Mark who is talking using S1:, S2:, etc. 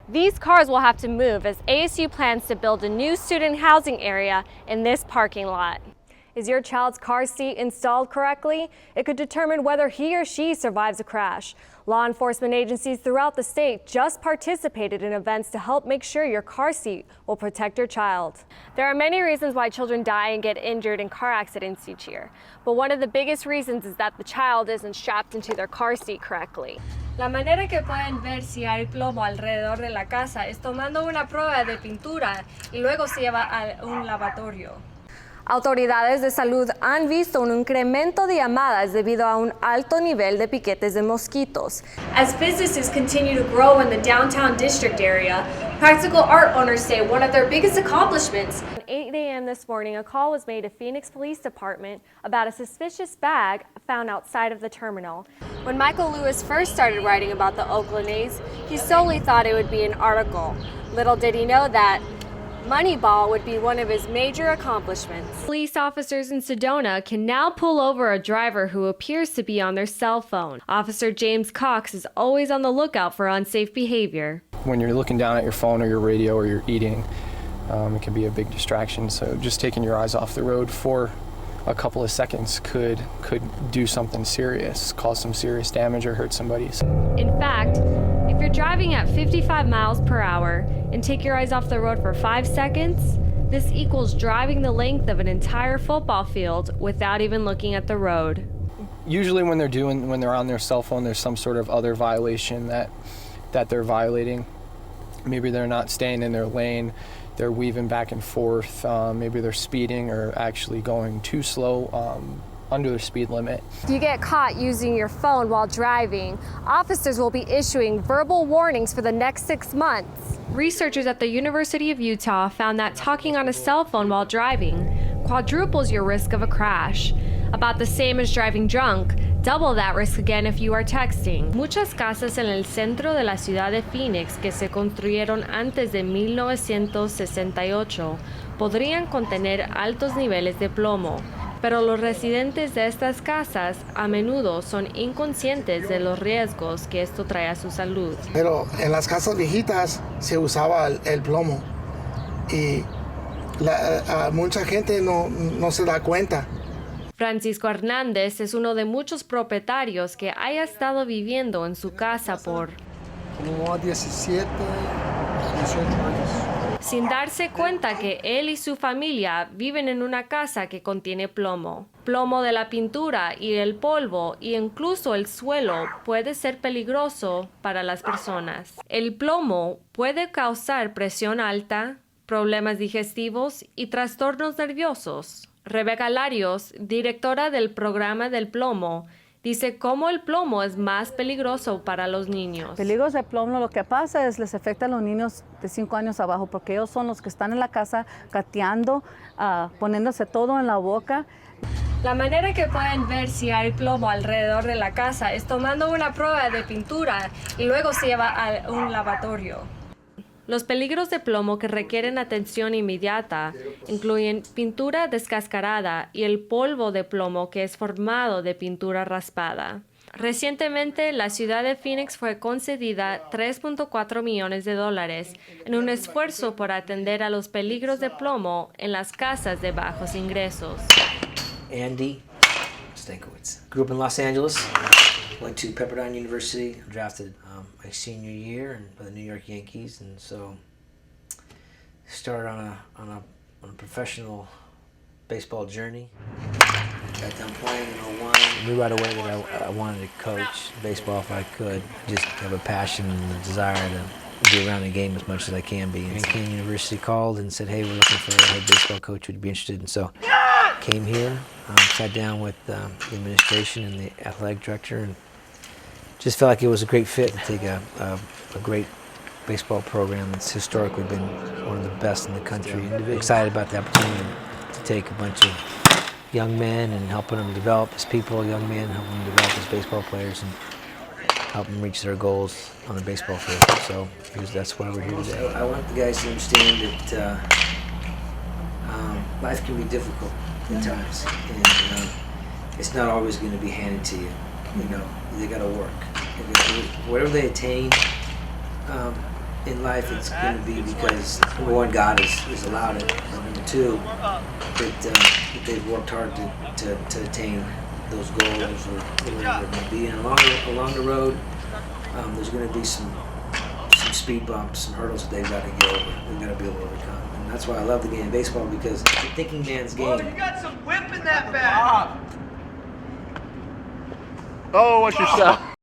S1: These cars will have to move as ASU plans to build a new student housing area in this parking lot. Is your child's car seat installed correctly? It could determine whether he or she survives a crash. Law enforcement agencies throughout the state just participated in events to help make sure your car seat will protect your child. There are many reasons why children die and get injured in car accidents each year, but one of the biggest reasons is that the child isn't strapped into their car seat correctly. La manera que pueden ver si hay plomo alrededor de la casa es tomando una prueba de pintura y luego se lleva a un lavatorio. Autoridades de salud han visto un incremento de llamadas debido a un alto nivel de piquetes de mosquitos. As businesses continue to grow in the downtown district area, practical art owners say one of their biggest accomplishments. At 8 a.m. this morning, a call was made to Phoenix Police Department about a suspicious bag found outside of the terminal. When Michael Lewis first started writing about the Oakland A's, he solely thought it would be an article. Little did he know that Moneyball would be one of his major accomplishments. Police officers in Sedona can now pull over a driver who appears to be on their cell phone. Officer James Cox is always on the lookout for unsafe behavior.
S2: When you're looking down at your phone or your radio or you're eating, it can be a big distraction. So just taking your eyes off the road for a couple of seconds could do something serious, cause some serious damage or hurt somebody.
S1: In fact, if you're driving at 55 miles per hour and take your eyes off the road for 5 seconds, this equals driving the length of an entire football field without even looking at the road.
S2: Usually when they're on their cell phone, there's some sort of other violation that they're violating. Maybe they're not staying in their lane, they're weaving back and forth, maybe they're speeding or actually going too slow under the speed limit.
S1: If you get caught using your phone while driving, officers will be issuing verbal warnings for the next 6 months. Researchers at the University of Utah found that talking on a cell phone while driving quadruples your risk of a crash, about the same as driving drunk, double that risk again if you are texting. Muchas casas en el centro de la ciudad de Phoenix que se construyeron antes de 1968 podrían contener altos niveles de plomo, pero los residentes de estas casas a menudo son inconscientes de los riesgos que esto trae a su salud.
S3: Pero en las casas viejitas se usaba el plomo y mucha gente no se da cuenta.
S1: Francisco Hernández es uno de muchos propietarios que haya estado viviendo en su casa por
S4: como 17, 18 años.
S1: Sin darse cuenta que él y su familia viven en una casa que contiene plomo. Plomo de la pintura y el polvo e incluso el suelo puede ser peligroso para las personas. El plomo puede causar presión alta, problemas digestivos y trastornos nerviosos. Rebeca Larios, directora del programa del plomo, dice cómo el plomo es más peligroso para los niños.
S5: Peligros de plomo, lo que pasa es les afecta a los niños de 5 años abajo porque ellos son los que están en la casa gateando, poniéndose todo en la boca.
S1: La manera que pueden ver si hay plomo alrededor de la casa es tomando una prueba de pintura y luego se lleva a un lavatorio. Los peligros de plomo que requieren atención inmediata incluyen pintura descascarada y el polvo de plomo que es formado de pintura raspada. Recientemente, la ciudad de Phoenix fue concedida $3.4 millones en un esfuerzo por atender a los peligros de plomo en las casas de bajos ingresos.
S6: Andy Stankiewicz. Grew up in Los Angeles, went to Pepperdine University, drafted my senior year by the New York Yankees, and so started on a professional baseball journey. Got done playing in 01. Knew right away that I wanted to coach baseball if I could. Just have a passion and a desire to be around the game as much as I can be. And King University called and said, hey, we're looking for a head baseball coach who'd be interested. And so came here, sat down with the administration and the athletic director, and just felt like it was a great fit to take a great baseball program that's historically been one of the best in the country. And excited about the opportunity to take a bunch of young men and helping them develop as people, young men, helping them develop as baseball players and help them reach their goals on the baseball field. So that's why we're here today. I want the guys to understand that life can be difficult at times, and it's not always going to be handed to you. You know, they got to work. Whatever they attain, in life it's going to be because, number one, God is allowed it, and number two, that they've worked hard to attain those goals or where they're going to be. And along the road, there's going to be some speed bumps, some hurdles that they've got to get over. They've got to be able to overcome. And that's why I love the game of baseball, because it's a thinking man's game.
S7: Oh, you got some whip in that bat.
S8: Oh, what's your shot?